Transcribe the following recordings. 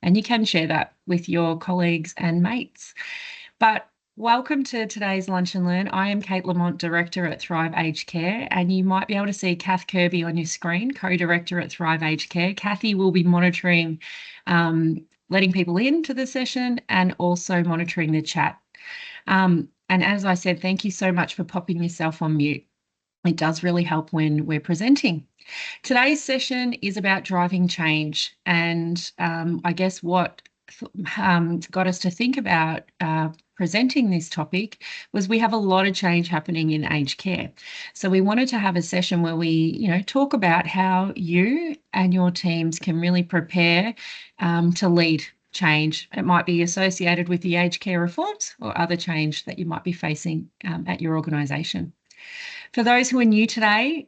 and you can share that with your colleagues and mates. But welcome to today's Lunch and Learn. I am Kate Lamont, Director at Thrive Aged Care, and you might be able to see Kath Kirby on your screen, Co-Director at Thrive Aged Care. Kathy will be monitoring, letting people into the session and also monitoring the chat. And as I said, thank you so much for popping yourself on mute. It does really help when we're presenting. Today's session is about driving change, and I guess what got us to think about presenting this topic was we have a lot of change happening in aged care. So we wanted to have a session where we, talk about how you and your teams can really prepare to lead change. It might be associated with the aged care reforms or other change that you might be facing at your organisation. For those who are new today,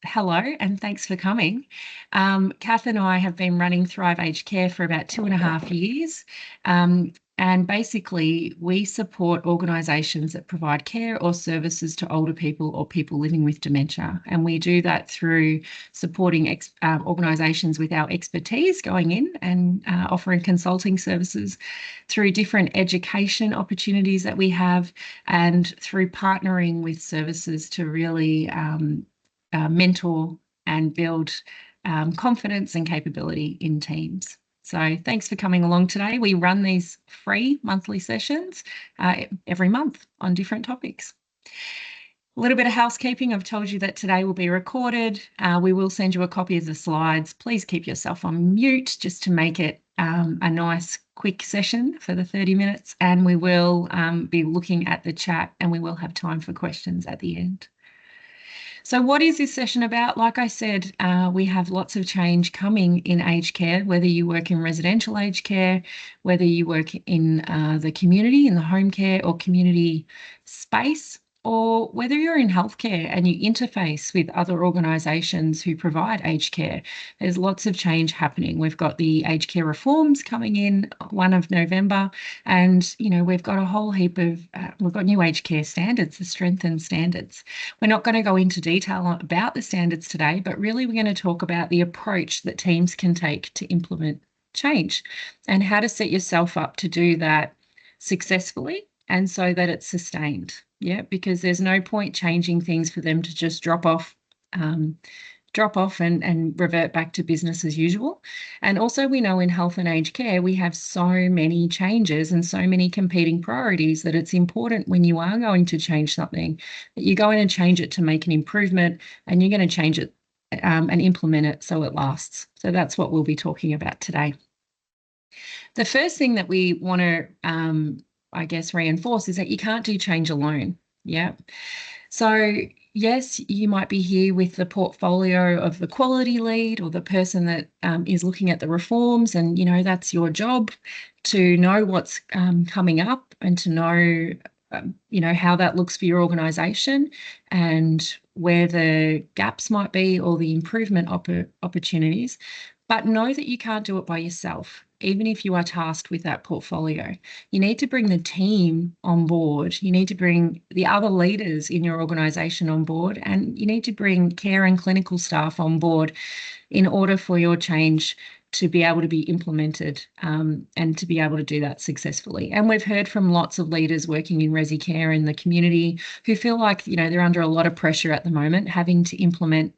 hello and thanks for coming. Kath and I have been running Thrive Aged Care for about 2.5 years. And basically, we support organisations that provide care or services to older people or people living with dementia. And we do that through supporting organisations with our expertise, going in and offering consulting services, through different education opportunities that we have, and through partnering with services to really mentor and build confidence and capability in teams. So thanks for coming along today. We run these free monthly sessions every month on different topics. A little bit of housekeeping. I've told you that today will be recorded. We will send you a copy of the slides. Please keep yourself on mute just to make it a nice quick session for the 30 minutes. And we will be looking at the chat, and we will have time for questions at the end. So what is this session about? Like I said, we have lots of change coming in aged care, whether you work in residential aged care, whether you work in the community, in the home care or community space, or whether you're in healthcare and you interface with other organisations who provide aged care. There's lots of change happening. We've got the aged care reforms coming in 1 November, and we've got a whole heap of we've got new aged care standards, the strengthened standards. We're not going to go into detail about the standards today, but really we're going to talk about the approach that teams can take to implement change and how to set yourself up to do that successfully and so that it's sustained. Yeah, because there's no point changing things for them to just drop off and revert back to business as usual. And also we know in health and aged care, we have so many changes and so many competing priorities that it's important when you are going to change something that you go in and change it to make an improvement, and you're going to change it and implement it so it lasts. So that's what we'll be talking about today. The first thing that we want to reinforce is that you can't do change alone. Yeah. So yes, you might be here with the portfolio of the quality lead or the person that is looking at the reforms, and that's your job to know what's coming up and to know how that looks for your organisation and where the gaps might be or the improvement opportunities. But know that you can't do it by yourself, even if you are tasked with that portfolio. You need to bring the team on board. You need to bring the other leaders in your organisation on board, and you need to bring care and clinical staff on board in order for your change to be able to be implemented and to be able to do that successfully. And we've heard from lots of leaders working in resi care in the community who feel like, they're under a lot of pressure at the moment, having to implement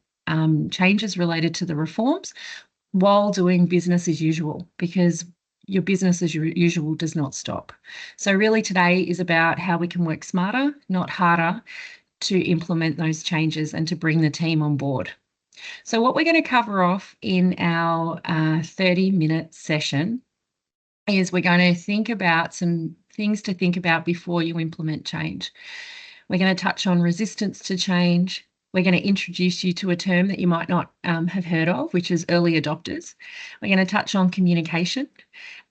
changes related to the reforms while doing business as usual, because your business as usual does not stop. So really today is about how we can work smarter, not harder, to implement those changes and to bring the team on board. So what we're going to cover off in our 30-minute session is we're going to think about some things to think about before you implement change. We're going to touch on resistance to change. We're going to introduce you to a term that you might not have heard of, which is early adopters. We're going to touch on communication,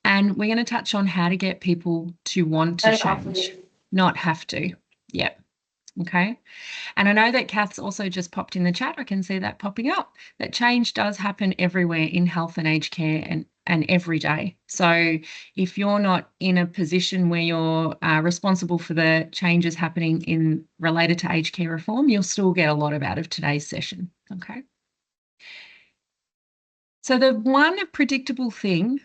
and we're going to touch on how to get people to want to change, not have to. Yep. Okay. And I know that Kath's also just popped in the chat. I can see that popping up, that change does happen everywhere in health and aged care and every day. So if you're not in a position where you're responsible for the changes happening related to aged care reform, you'll still get a lot out of today's session. Okay. So the one predictable thing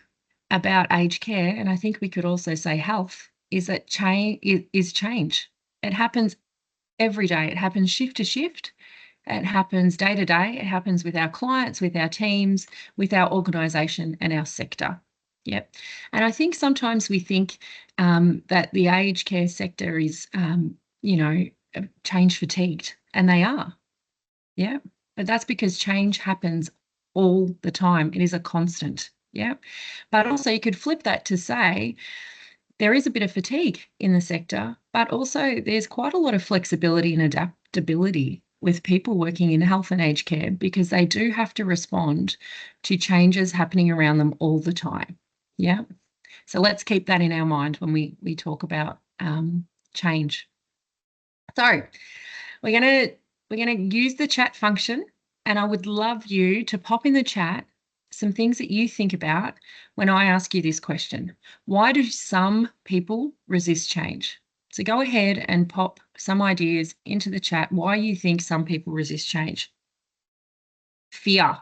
about aged care, and I think we could also say health, is that change is change. It happens every day. It happens shift to shift. It happens day to day. It happens with our clients, with our teams, with our organisation and our sector. Yep. And I think sometimes we think that the aged care sector is, change fatigued, and they are. Yeah. But that's because change happens all the time. It is a constant. Yeah. But also, you could flip that to say there is a bit of fatigue in the sector, but also there's quite a lot of flexibility and adaptability with people working in health and aged care because they do have to respond to changes happening around them all the time. Yeah. So let's keep that in our mind when we talk about change. So we're gonna use the chat function, and I would love you to pop in the chat some things that you think about when I ask you this question. Why do some people resist change? So go ahead and pop some ideas into the chat why you think some people resist change. Fear.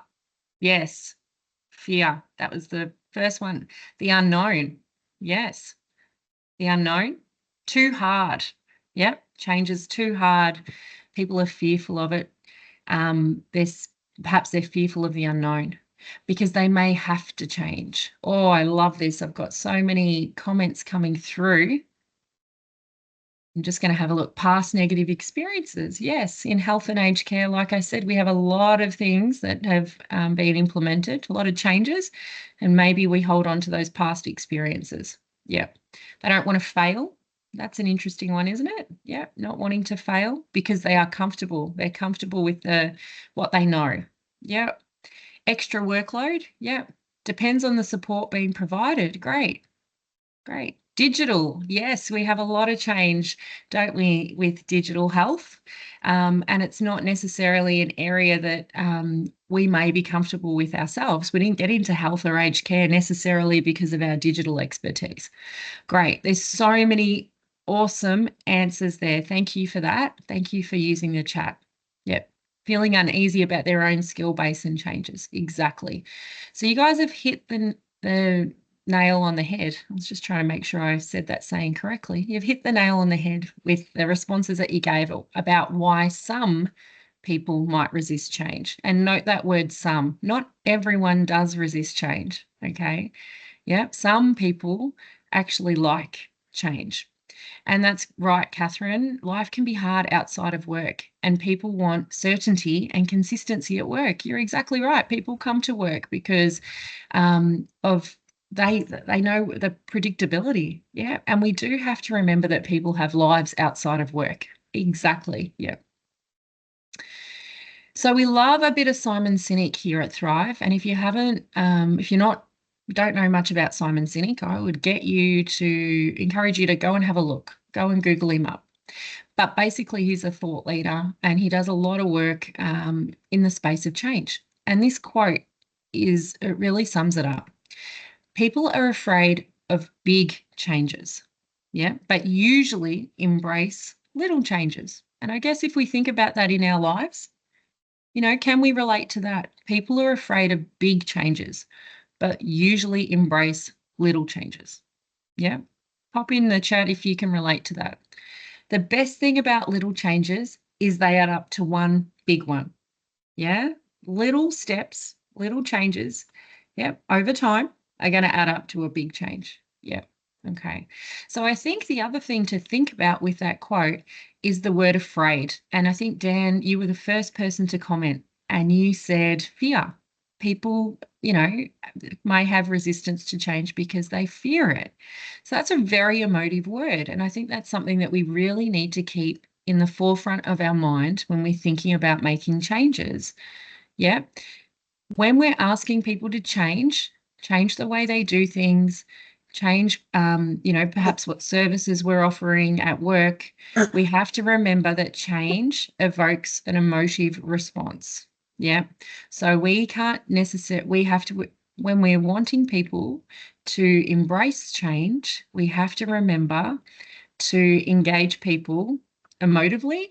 Yes, fear. That was the first one. The unknown. Yes, the unknown. Too hard. Yep, change is too hard. People are fearful of it. Perhaps they're fearful of the unknown because they may have to change. Oh, I love this. I've got so many comments coming through. I'm just going to have a look. Past negative experiences. Yes, in health and aged care, like I said, we have a lot of things that have been implemented, a lot of changes, and maybe we hold on to those past experiences. Yeah, they don't want to fail. That's an interesting one, isn't it? Yeah, not wanting to fail because they are comfortable. They're comfortable with what they know. Yeah, extra workload. Yeah, depends on the support being provided. Great. Great. Digital. Yes, we have a lot of change, don't we, with digital health? And it's not necessarily an area that we may be comfortable with ourselves. We didn't get into health or aged care necessarily because of our digital expertise. Great. There's so many awesome answers there. Thank you for that. Thank you for using the chat. Yep. Feeling uneasy about their own skill base and changes. Exactly. So you guys have hit the nail on the head. I was just trying to make sure I said that saying correctly. You've hit the nail on the head with the responses that you gave about why some people might resist change. And note that word some. Not everyone does resist change. Okay. Yeah. Some people actually like change. And that's right, Catherine. Life can be hard outside of work, and people want certainty and consistency at work. You're exactly right. People come to work because of they know the predictability. Yeah. And we do have to remember that people have lives outside of work. Exactly. Yeah. So we love a bit of Simon Sinek here at Thrive. And if you're not don't know much about Simon Sinek, I would encourage you to go and have a look. Go and Google him up. But basically, he's a thought leader and he does a lot of work in the space of change. And this quote it really sums it up. People are afraid of big changes, yeah, but usually embrace little changes. And I guess if we think about that in our lives, can we relate to that? People are afraid of big changes, but usually embrace little changes. Yeah. Pop in the chat if you can relate to that. The best thing about little changes is they add up to one big one. Yeah. Little steps, little changes, yep, over time are going to add up to a big change. Yep. Okay. So I think the other thing to think about with that quote is the word afraid. And I think, Dan, you were the first person to comment and you said fear. People, may have resistance to change because they fear it. So that's a very emotive word. And I think that's something that we really need to keep in the forefront of our mind when we're thinking about making changes. Yeah. When we're asking people to change the way they do things, change, perhaps what services we're offering at work, we have to remember that change evokes an emotive response. Yeah. So we have to, when we're wanting people to embrace change, we have to remember to engage people emotively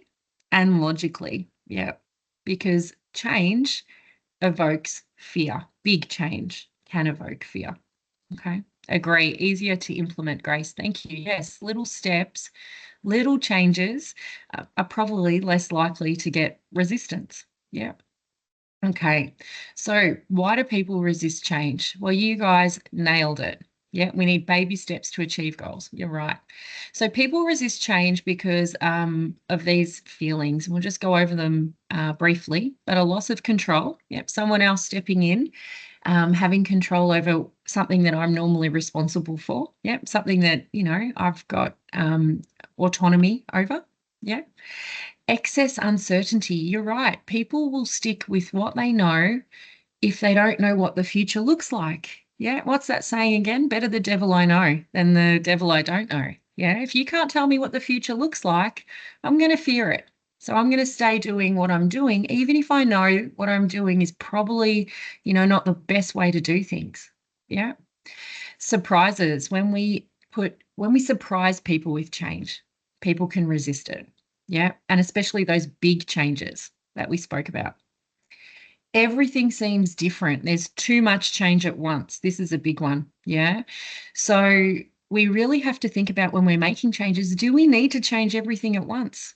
and logically. Yeah. Because change evokes fear. Big change can evoke fear. Okay. Agree. Easier to implement, Grace. Thank you. Yes, little steps, little changes are probably less likely to get resistance. Yeah. Okay. So why do people resist change? Well, you guys nailed it. Yeah, we need baby steps to achieve goals. You're right. So people resist change because of these feelings. We'll just go over them briefly. But a loss of control. Yep, someone else stepping in, having control over something that I'm normally responsible for. Yep, something that, I've got autonomy over. Yeah. Excess uncertainty. You're right. People will stick with what they know if they don't know what the future looks like. Yeah. What's that saying again? Better the devil I know than the devil I don't know. Yeah. If you can't tell me what the future looks like, I'm going to fear it. So I'm going to stay doing what I'm doing, even if I know what I'm doing is probably, not the best way to do things. Yeah. Surprises. When we surprise people with change, people can resist it. Yeah. And especially those big changes that we spoke about. Everything seems different. There's too much change at once. This is a big one. Yeah. So we really have to think about when we're making changes, do we need to change everything at once?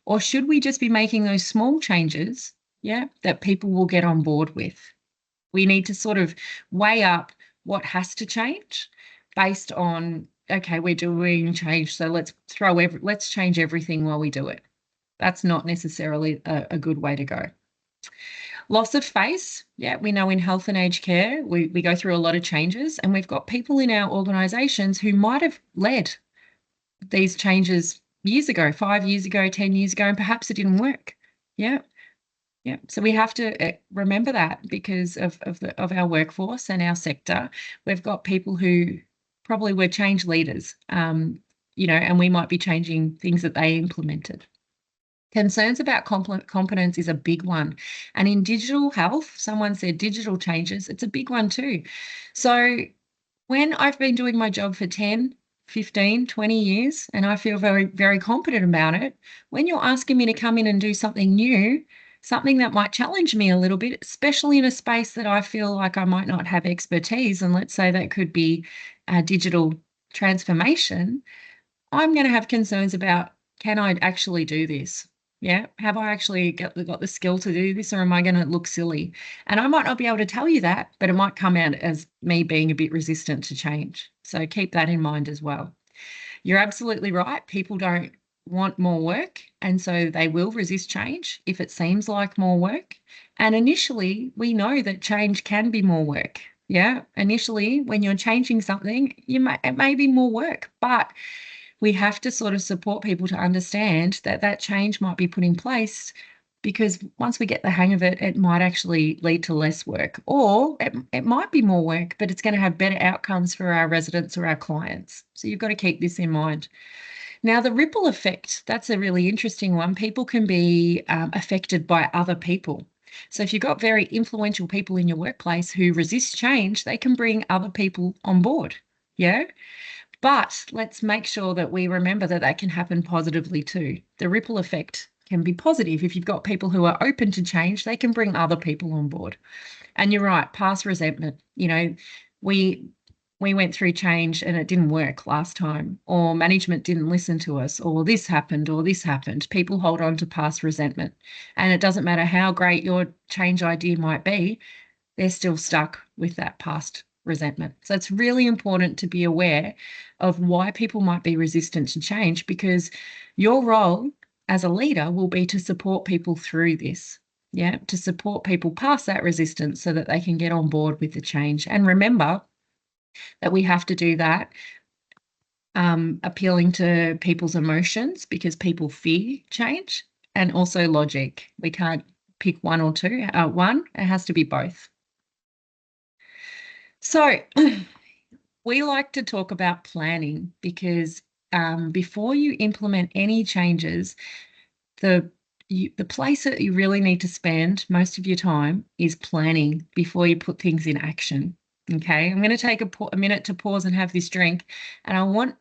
Or should we just be making those small changes, yeah, that people will get on board with? We need to sort of weigh up what has to change based on, okay, we're doing change, so let's change everything while we do it. That's not necessarily a good way to go. Loss of face. Yeah, we know in health and aged care, we go through a lot of changes, and we've got people in our organisations who might have led these changes years ago, 5 years ago, 10 years ago, and perhaps it didn't work. Yeah. Yeah. So we have to remember that because of our workforce and our sector, we've got people who probably were change leaders, and we might be changing things that they implemented. Concerns about competence is a big one. And in digital health, someone said digital changes, it's a big one too. So when I've been doing my job for 10, 15, 20 years, and I feel very, very competent about it, when you're asking me to come in and do something new, something that might challenge me a little bit, especially in a space that I feel like I might not have expertise, and let's say that could be digital transformation, I'm going to have concerns about, can I actually do this? Yeah. Have I actually got the skill to do this, or am I going to look silly? And I might not be able to tell you that, but it might come out as me being a bit resistant to change. So keep that in mind as well. You're absolutely right. People don't want more work, and so they will resist change if it seems like more work. And initially, we know that change can be more work. Yeah. Initially, when you're changing something, it may be more work, but we have to sort of support people to understand that that change might be put in place, because once we get the hang of it, it might actually lead to less work, or it might be more work, but it's going to have better outcomes for our residents or our clients. So you've got to keep this in mind. Now, the ripple effect, that's a really interesting one. People can be affected by other people. So if you've got very influential people in your workplace who resist change, they can bring other people on board. Yeah. But let's make sure that we remember that that can happen positively too. The ripple effect can be positive. If you've got people who are open to change, they can bring other people on board. And you're right, past resentment. We we went through change and it didn't work last time, or management didn't listen to us, or this happened, or this happened. People hold on to past resentment. And it doesn't matter how great your change idea might be, they're still stuck with that past resentment. So it's really important to be aware of why people might be resistant to change, because your role as a leader will be to support people through this. Yeah, to support people past that resistance so that they can get on board with the change. And remember that we have to do that appealing to people's emotions, because people fear change, and also logic. We can't pick one or two. It has to be both. So we like to talk about planning because before you implement any changes, the place that you really need to spend most of your time is planning before you put things in action. Okay, I'm going to take a minute to pause and have this drink, and I want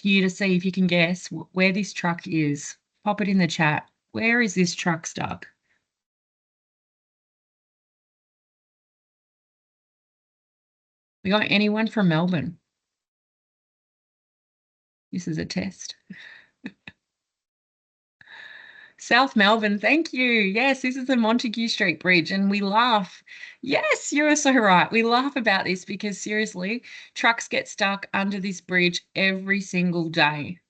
you to see if you can guess where this truck is. Pop it in the chat. Where is this truck stuck? We got anyone from Melbourne? This is a test. South Melbourne, thank you. Yes, this is the Montague Street Bridge, and we laugh. Yes, you're so right. We laugh about this because seriously, trucks get stuck under this bridge every single day.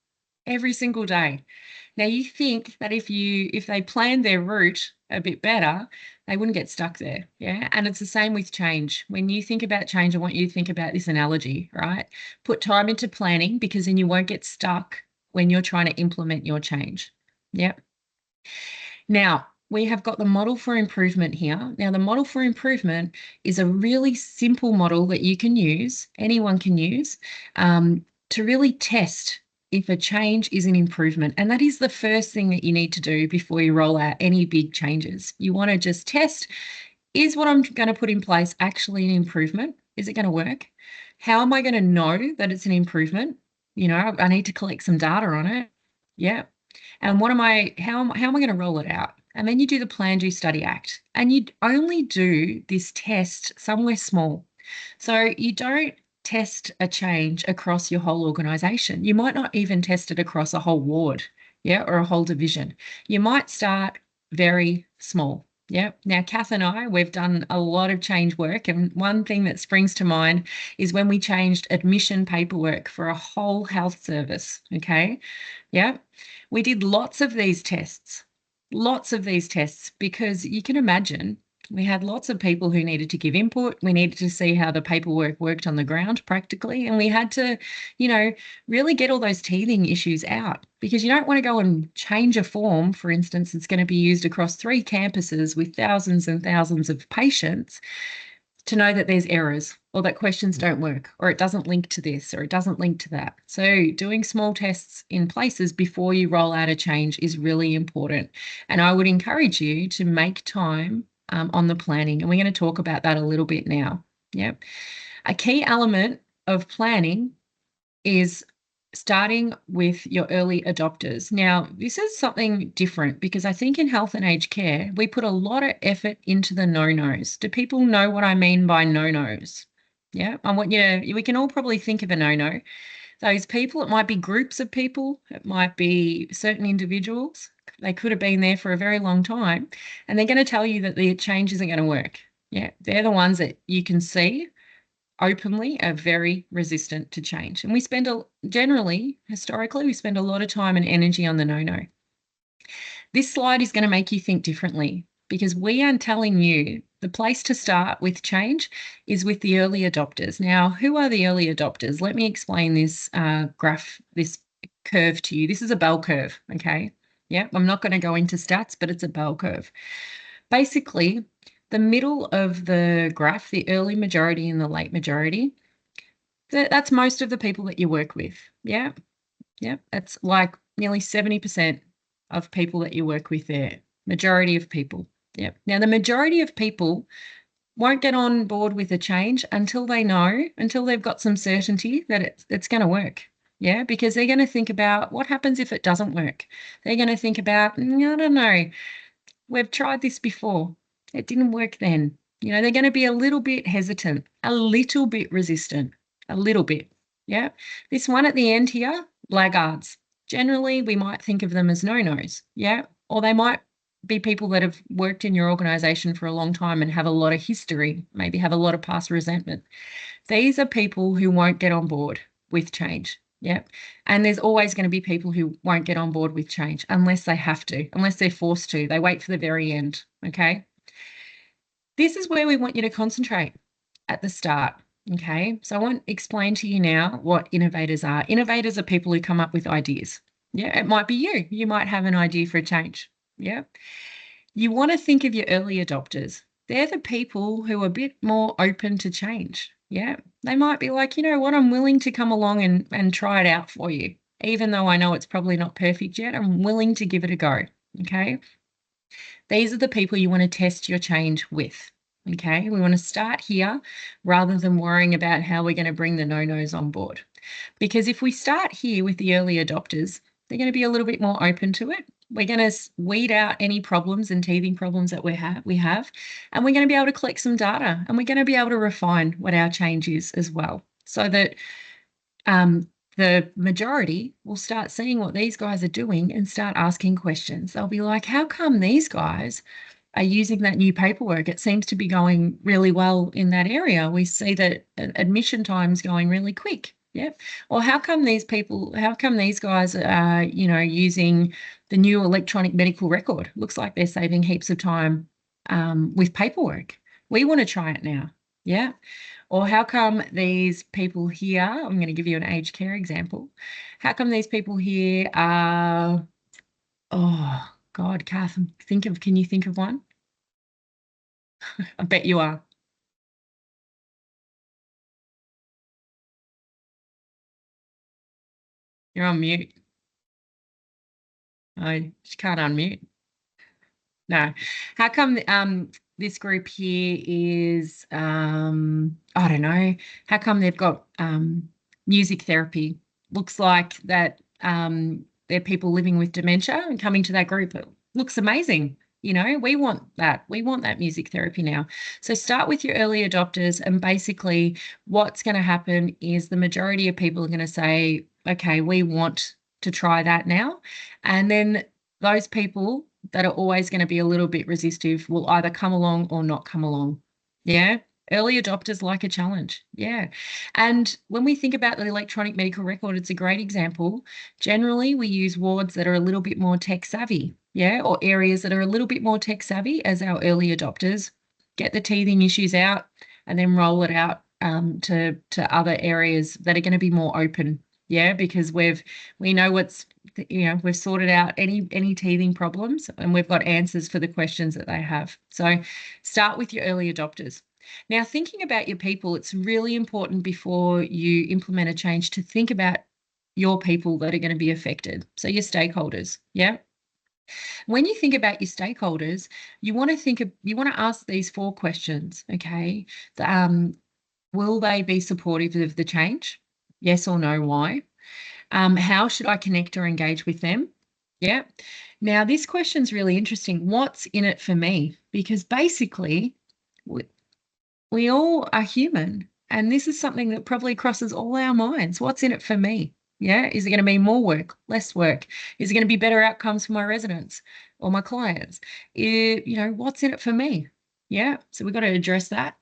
Every single day. Now you think that if they planned their route a bit better, they wouldn't get stuck there. Yeah. And it's the same with change. When you think about change, I want you to think about this analogy, right? Put time into planning because then you won't get stuck when you're trying to implement your change. Yep. Now, we have got the model for improvement here. Now, the model for improvement is a really simple model that you can use, anyone can use, to really test if a change is an improvement. And that is the first thing that you need to do before you roll out any big changes. You want to just test, is what I'm going to put in place actually an improvement? Is it going to work? How am I going to know that it's an improvement? I need to collect some data on it. Yeah. And how am I going to roll it out? And then you do the plan, do, study, act. And you only do this test somewhere small. So you don't test a change across your whole organization. You might not even test it across a whole ward, yeah, or a whole division. You might start very small. Yeah. Now, Kath and I, we've done a lot of change work. And one thing that springs to mind is when we changed admission paperwork for a whole health service. Okay. Yeah. We did lots of these tests, because you can imagine we had lots of people who needed to give input. We needed to see how the paperwork worked on the ground practically. And we had to, really get all those teething issues out, because you don't want to go and change a form, for instance, it's going to be used across 3 campuses with thousands and thousands of patients, to know that there's errors or that questions don't work or it doesn't link to this or it doesn't link to that. So doing small tests in places before you roll out a change is really important. And I would encourage you to make time on the planning. And we're going to talk about that a little bit now. Yep. A key element of planning is starting with your early adopters. Now, this is something different because I think in health and aged care, we put a lot of effort into the no-nos. Do people know what I mean by no-nos? Yeah, I want you to, we can all probably think of a no-no. Those people, it might be groups of people, it might be certain individuals. They could have been there for a very long time, and they're going to tell you that the change isn't going to work. Yeah, they're the ones that you can see openly are very resistant to change. And generally, historically, we spend a lot of time and energy on the no-no. This slide is going to make you think differently, because we are telling you the place to start with change is with the early adopters. Now, who are the early adopters? Let me explain this graph, this curve to you. This is a bell curve, okay? Yeah, I'm not going to go into stats, but it's a bell curve. Basically, the middle of the graph, the early majority and the late majority, that's most of the people that you work with. Yeah. Yeah. That's like nearly 70% of people that you work with there. Majority of people. Yeah. Now, the majority of people won't get on board with a change until they've got some certainty that it's going to work. Yeah. Because they're going to think about what happens if it doesn't work. They're going to think about, I don't know, we've tried this before. It didn't work then. They're going to be a little bit hesitant, a little bit resistant, a little bit. Yeah. This one at the end here, laggards. Generally, we might think of them as no-nos. Yeah. Or they might be people that have worked in your organization for a long time and have a lot of history, maybe have a lot of past resentment. These are people who won't get on board with change. Yeah. And there's always going to be people who won't get on board with change unless they have to, unless they're forced to. They wait for the very end. Okay. This is where we want you to concentrate at the start. Okay. So I want to explain to you now what innovators are. Innovators are people who come up with ideas. Yeah. It might be you. You might have an idea for a change. Yeah. You want to think of your early adopters. They're the people who are a bit more open to change. Yeah. They might be like, you know what, I'm willing to come along and try it out for you. Even though I know it's probably not perfect yet, I'm willing to give it a go. Okay. These are the people you want to test your change with. Okay. We want to start here rather than worrying about how we're going to bring the no-nos on board. Because if we start here with the early adopters, they're going to be a little bit more open to it. We're going to weed out any problems and teething problems that we have, and we're going to be able to collect some data, and we're going to be able to refine what our change is as well, so that the majority will start seeing what these guys are doing and start asking questions. They'll be like, how come these guys are using that new paperwork? It seems to be going really well in that area. We see that admission time's going really quick. Yeah. Or how come these guys are, using the new electronic medical record? Looks like they're saving heaps of time with paperwork. We want to try it now. Yeah. Or how come these people here, I'm going to give you an aged care example. How come these people here are, oh God, Kath, can you think of one? I bet you are. You're on mute. I just can't unmute. No. How come this group here is I don't know, how come they've got music therapy? Looks like that they're people living with dementia and coming to that group. It looks amazing. We want that. We want that music therapy now. So start with your early adopters, and basically what's going to happen is the majority of people are going to say, okay, we want to try that now. And then those people that are always going to be a little bit resistive will either come along or not come along. Yeah. Early adopters like a challenge. Yeah. And when we think about the electronic medical record, it's a great example. Generally, we use wards that are a little bit more tech savvy. Yeah. Or areas that are a little bit more tech savvy as our early adopters. Get the teething issues out and then roll it out to other areas that are going to be more open. Yeah, because we know we've sorted out any teething problems, and we've got answers for the questions that they have. So start with your early adopters. Now, thinking about your people, it's really important before you implement a change to think about your people that are going to be affected. So your stakeholders. Yeah. When you think about your stakeholders, you want to ask these 4 questions. Okay. Will they be supportive of the change? Yes or no? Why? How should I connect or engage with them? Yeah. Now, this question's really interesting. What's in it for me? Because basically, we all are human, and this is something that probably crosses all our minds. What's in it for me? Yeah. Is it going to be more work, less work? Is it going to be better outcomes for my residents or my clients? What's in it for me? Yeah. So we've got to address that.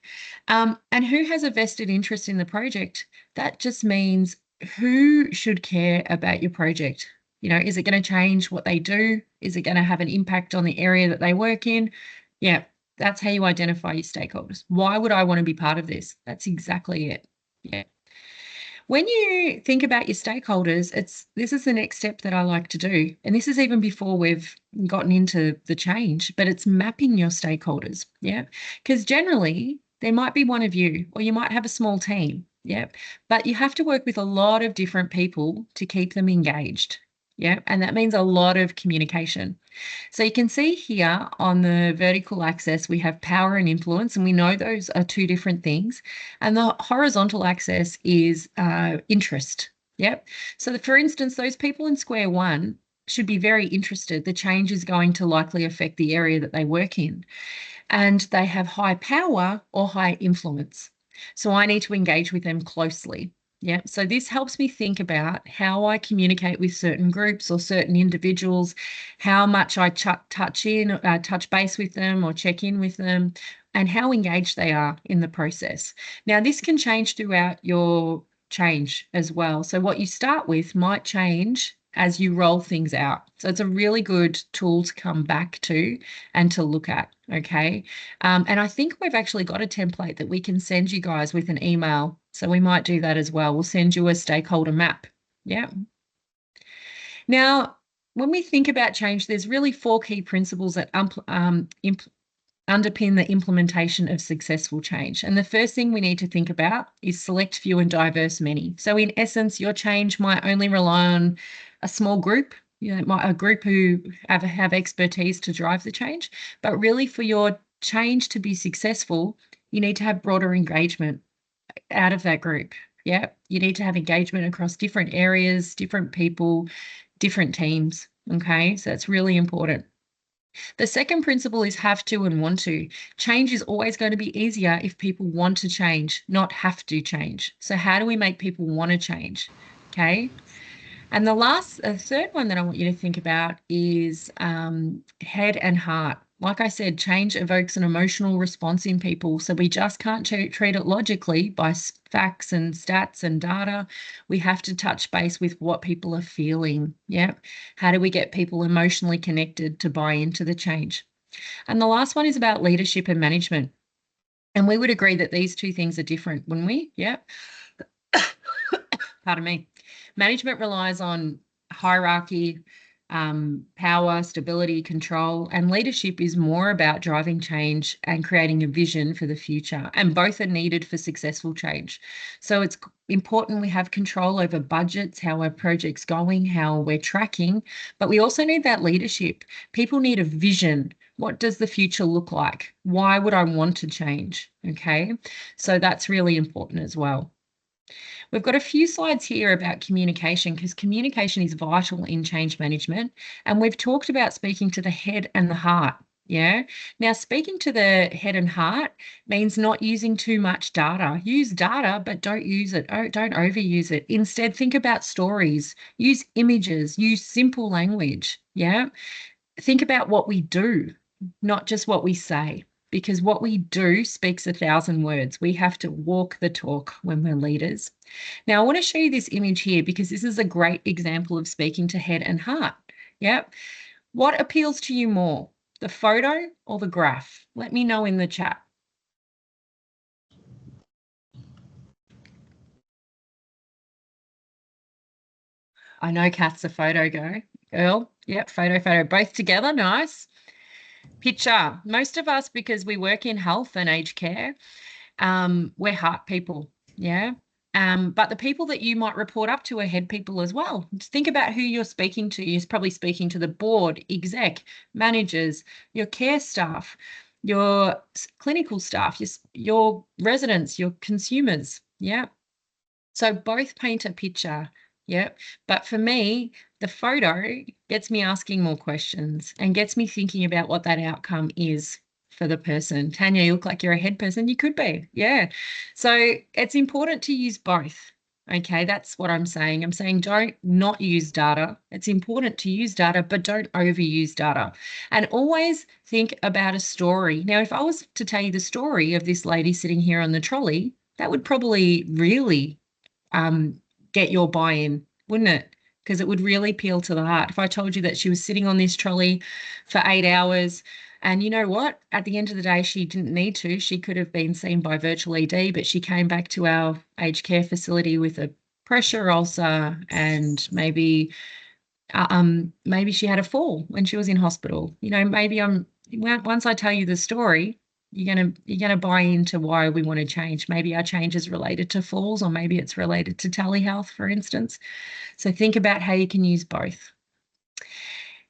And who has a vested interest in the project? That just means who should care about your project? Is it going to change what they do? Is it going to have an impact on the area that they work in? Yeah. That's how you identify your stakeholders. Why would I want to be part of this? That's exactly it. Yeah. When you think about your stakeholders, this is the next step that I like to do. And this is even before we've gotten into the change, but it's mapping your stakeholders. Yeah. Because generally there might be one of you, or you might have a small team. Yeah. But you have to work with a lot of different people to keep them engaged. Yeah. And that means a lot of communication. So you can see here on the vertical axis, we have power and influence, and we know those are 2 different things. And the horizontal axis is interest. Yep. So for instance, those people in square 1 should be very interested. The change is going to likely affect the area that they work in. And they have high power or high influence. So I need to engage with them closely. Yeah. So this helps me think about how I communicate with certain groups or certain individuals, how much I touch base with them or check in with them, and how engaged they are in the process. Now, this can change throughout your change as well. So what you start with might change as you roll things out. So it's a really good tool to come back to and to look at. Okay. And I think we've actually got a template that we can send you guys with an email. So we might do that as well. We'll send you a stakeholder map. Yeah. Now, when we think about change, there's really 4 key principles that underpin the implementation of successful change. And the first thing we need to think about is select few and diverse many. So in essence, your change might only rely on a small group, a group who have expertise to drive the change. But really, for your change to be successful, you need to have broader engagement out of that group. Yeah, you need to have engagement across different areas, different people, different teams. Okay, so it's really important. The second principle is have to and want to. Change is always going to be easier if people want to change, not have to change. So, how do we make people want to change? Okay. And the third one that I want you to think about is head and heart. Like I said, change evokes an emotional response in people. So we just can't treat it logically by facts and stats and data. We have to touch base with what people are feeling. Yeah. How do we get people emotionally connected to buy into the change? And the last one is about leadership and management. And we would agree that these two things are different, wouldn't we? Yeah. Pardon me. Management relies on hierarchy, power, stability, control, and leadership is more about driving change and creating a vision for the future. And both are needed for successful change. So it's important we have control over budgets, how our project's going, how we're tracking, but we also need that leadership. People need a vision. What does the future look like? Why would I want to change? Okay. So that's really important as well. We've got a few slides here about communication because communication is vital in change management. And we've talked about speaking to the head and the heart. Yeah. Now, speaking to the head and heart means not using too much data. Use data, but don't use it. Don't overuse it. Instead, think about stories, use images, use simple language. Yeah. Think about what we do, not just what we say, because what we do speaks 1,000 words. We have to walk the talk when we're leaders. Now, I want to show you this image here because this is a great example of speaking to head and heart. Yep. What appeals to you more, the photo or the graph? Let me know in the chat. I know Kath's a photo girl. Yep, photo, both together. Nice. Picture. Most of us, because we work in health and aged care, we're heart people. Yeah. But the people that you might report up to are head people as well. Just think about who you're speaking to. You're probably speaking to the board, exec, managers, your care staff, your clinical staff, your residents, your consumers. Yeah. So both paint a picture. Yep. But for me, the photo gets me asking more questions and gets me thinking about what that outcome is for the person. Tanya, you look like you're a head person. You could be. Yeah. So it's important to use both. Okay, that's what I'm saying. I'm saying don't not use data. It's important to use data, but don't overuse data. And always think about a story. Now, if I was to tell you the story of this lady sitting here on the trolley, that would probably really um, get your buy-in, wouldn't it? Because it would really appeal to the heart. If I told you that she was sitting on this trolley for 8 hours, and you know what? At the end of the day, she didn't need to. She could have been seen by virtual ED, but she came back to our aged care facility with a pressure ulcer and maybe she had a fall when she was in hospital. You know, maybe once I tell you the story, you're gonna buy into why we want to change. Maybe our change is related to falls, or maybe it's related to telehealth, for instance. So think about how you can use both.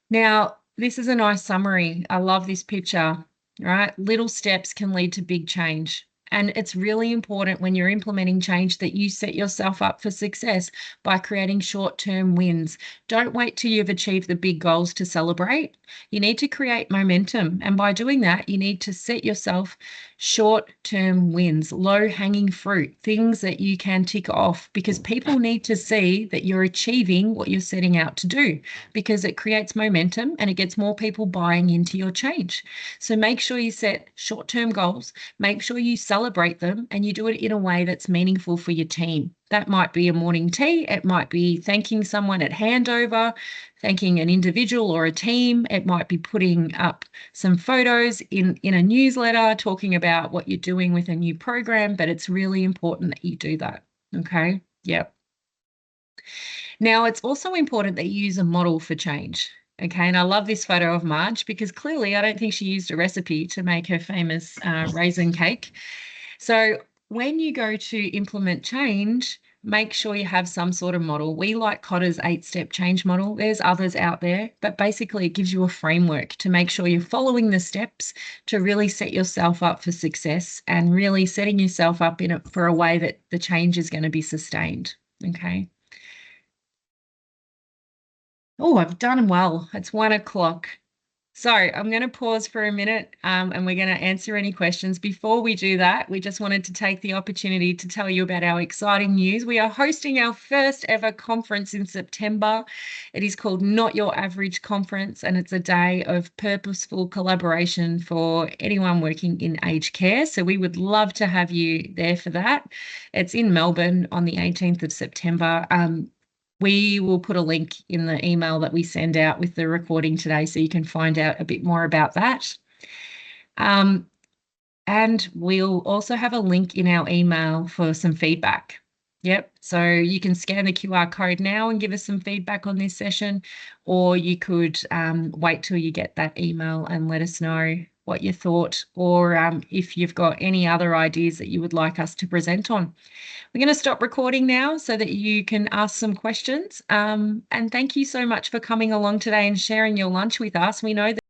Now, this is a nice summary. I love this picture, right? Little steps can lead to big change. And it's really important when you're implementing change that you set yourself up for success by creating short-term wins. Don't wait till you've achieved the big goals to celebrate. You need to create momentum. And by doing that, you need to set yourself short-term wins, low-hanging fruit, things that you can tick off because people need to see that you're achieving what you're setting out to do because it creates momentum and it gets more people buying into your change. So make sure you set short-term goals, make sure you celebrate them, and you do it in a way that's meaningful for your team. That might be a morning tea. It might be thanking someone at handover, thanking an individual or a team. It might be putting up some photos in a newsletter, talking about what you're doing with a new program, but it's really important that you do that. Okay. Yep. Now, it's also important that you use a model for change. Okay, and I love this photo of Marge because clearly I don't think she used a recipe to make her famous raisin cake. So when you go to implement change, make sure you have some sort of model. We like Cotter's 8-step change model. There's others out there, but basically it gives you a framework to make sure you're following the steps to really set yourself up for success and really setting yourself up for a way that the change is going to be sustained. Okay. Oh, I've done well. It's 1 o'clock. So I'm going to pause for a minute and we're going to answer any questions. Before we do that, we just wanted to take the opportunity to tell you about our exciting news. We are hosting our first ever conference in September. It is called Not Your Average Conference, and it's a day of purposeful collaboration for anyone working in aged care. So we would love to have you there for that. It's in Melbourne on the 18th of September. We will put a link in the email that we send out with the recording today so you can find out a bit more about that. And we'll also have a link in our email for some feedback. Yep. So you can scan the QR code now and give us some feedback on this session, or you could wait till you get that email and let us know what you thought, or if you've got any other ideas that you would like us to present on. We're going to stop recording now so that you can ask some questions. And thank you so much for coming along today and sharing your lunch with us. We know that